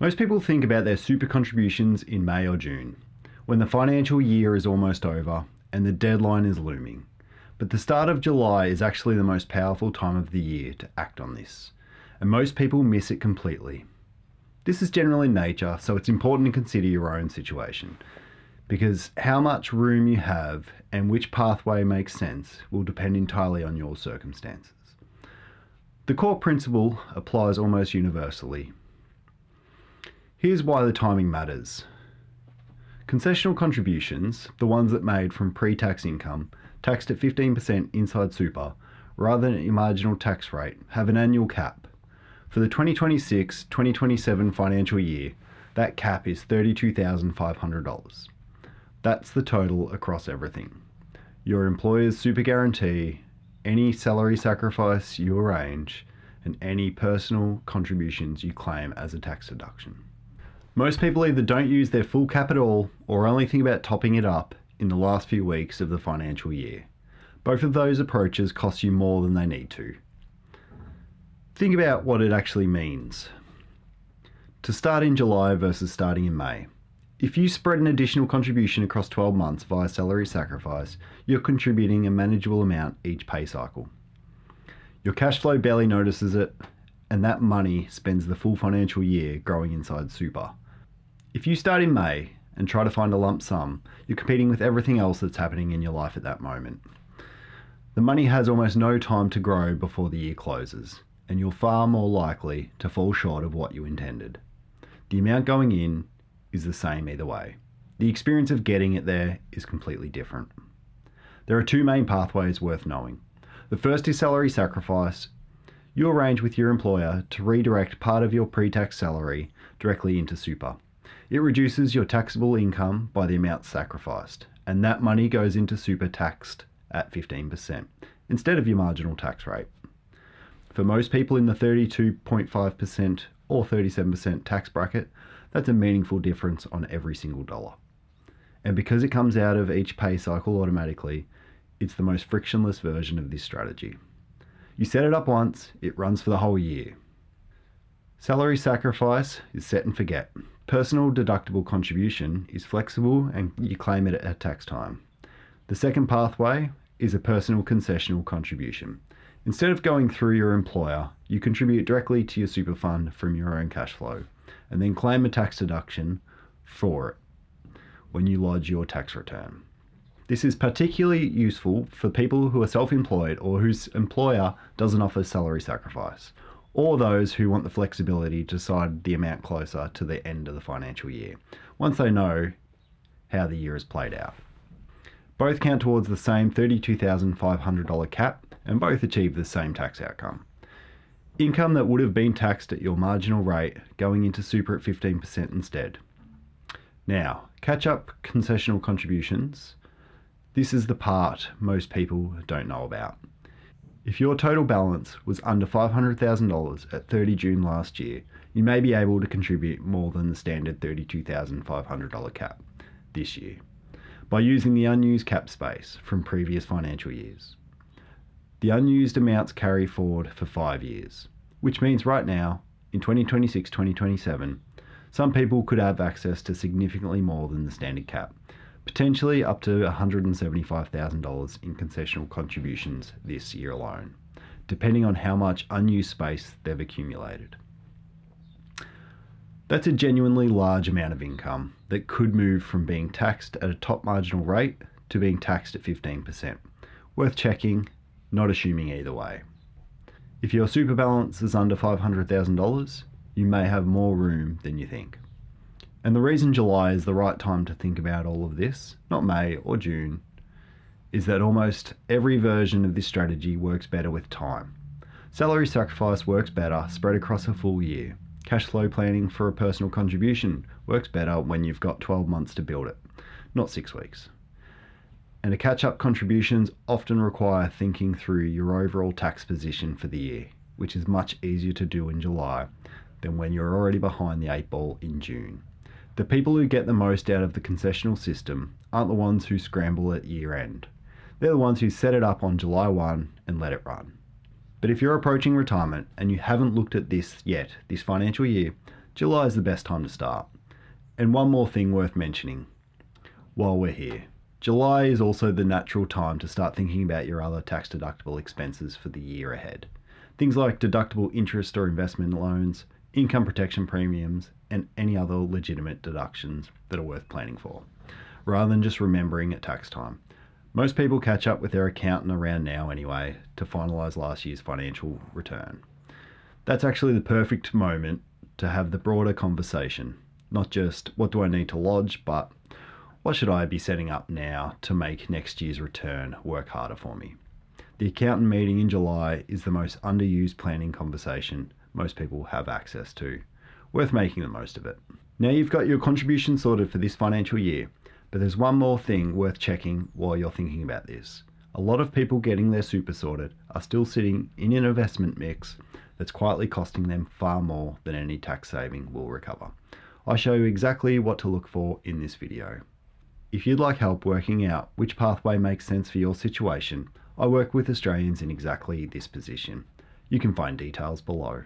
Most people think about their super contributions in May or June, when the financial year is almost over and the deadline is looming. But the start of July is actually the most powerful time of the year to act on this, and most people miss it completely. This is generally nature, so it's important to consider your own situation, because how much room you have and which pathway makes sense will depend entirely on your circumstances. The core principle applies almost universally. Here's why the timing matters. Concessional contributions, the ones that made from pre-tax income, taxed at 15% inside super, rather than your marginal tax rate, have an annual cap. For the 2026-2027 financial year, that cap is $32,500. That's the total across everything. Your employer's super guarantee, any salary sacrifice you arrange, and any personal contributions you claim as a tax deduction. Most people either don't use their full cap at all or only think about topping it up in the last few weeks of the financial year. Both of those approaches cost you more than they need to. Think about what it actually means. To start in July versus starting in May. If you spread an additional contribution across 12 months via salary sacrifice, you're contributing a manageable amount each pay cycle. Your cash flow barely notices it, and that money spends the full financial year growing inside super. If you start in May and try to find a lump sum, you're competing with everything else that's happening in your life at that moment. The money has almost no time to grow before the year closes, and you're far more likely to fall short of what you intended. The amount going in is the same either way. The experience of getting it there is completely different. There are two main pathways worth knowing. The first is salary sacrifice. You arrange with your employer to redirect part of your pre-tax salary directly into super. It reduces your taxable income by the amount sacrificed, and that money goes into super taxed at 15% instead of your marginal tax rate. For most people in the 32.5% or 37% tax bracket, that's a meaningful difference on every single dollar. And because it comes out of each pay cycle automatically, it's the most frictionless version of this strategy. You set it up once, it runs for the whole year. Salary sacrifice is set and forget. Personal deductible contribution is flexible and you claim it at tax time. The second pathway is a personal concessional contribution. Instead of going through your employer, you contribute directly to your super fund from your own cash flow and then claim a tax deduction for it when you lodge your tax return. This is particularly useful for people who are self-employed or whose employer doesn't offer salary sacrifice, or those who want the flexibility to decide the amount closer to the end of the financial year, once they know how the year has played out. Both count towards the same $32,500 cap and both achieve the same tax outcome. Income that would have been taxed at your marginal rate going into super at 15% instead. Now, catch-up concessional contributions. This is the part most people don't know about. If your total balance was under $500,000 at 30 June last year, you may be able to contribute more than the standard $32,500 cap this year by using the unused cap space from previous financial years. The unused amounts carry forward for 5 years, which means right now, in 2026-2027, some people could have access to significantly more than the standard cap, potentially up to $175,000 in concessional contributions this year alone, depending on how much unused space they've accumulated. That's a genuinely large amount of income that could move from being taxed at a top marginal rate to being taxed at 15%. Worth checking, not assuming either way. If your super balance is under $500,000, you may have more room than you think. And the reason July is the right time to think about all of this, not May or June, is that almost every version of this strategy works better with time. Salary sacrifice works better spread across a full year. Cash flow planning for a personal contribution works better when you've got 12 months to build it, not 6 weeks. And catch-up contributions often require thinking through your overall tax position for the year, which is much easier to do in July than when you're already behind the 8 ball in June. The people who get the most out of the concessional system aren't the ones who scramble at year end. They're the ones who set it up on July 1 and let it run. But if you're approaching retirement and you haven't looked at this yet this financial year, July is the best time to start. And one more thing worth mentioning while we're here. July is also the natural time to start thinking about your other tax deductible expenses for the year ahead. Things like deductible interest or investment loans, income protection premiums, and any other legitimate deductions that are worth planning for, rather than just remembering at tax time. Most people catch up with their accountant around now anyway to finalise last year's financial return. That's actually the perfect moment to have the broader conversation, not just what do I need to lodge, but what should I be setting up now to make next year's return work harder for me? The accountant meeting in July is the most underused planning conversation most people have access to. Worth making the most of it. Now you've got your contribution sorted for this financial year, but there's one more thing worth checking while you're thinking about this. A lot of people getting their super sorted are still sitting in an investment mix that's quietly costing them far more than any tax saving will recover. I show you exactly what to look for in this video. If you'd like help working out which pathway makes sense for your situation, I work with Australians in exactly this position. You can find details below.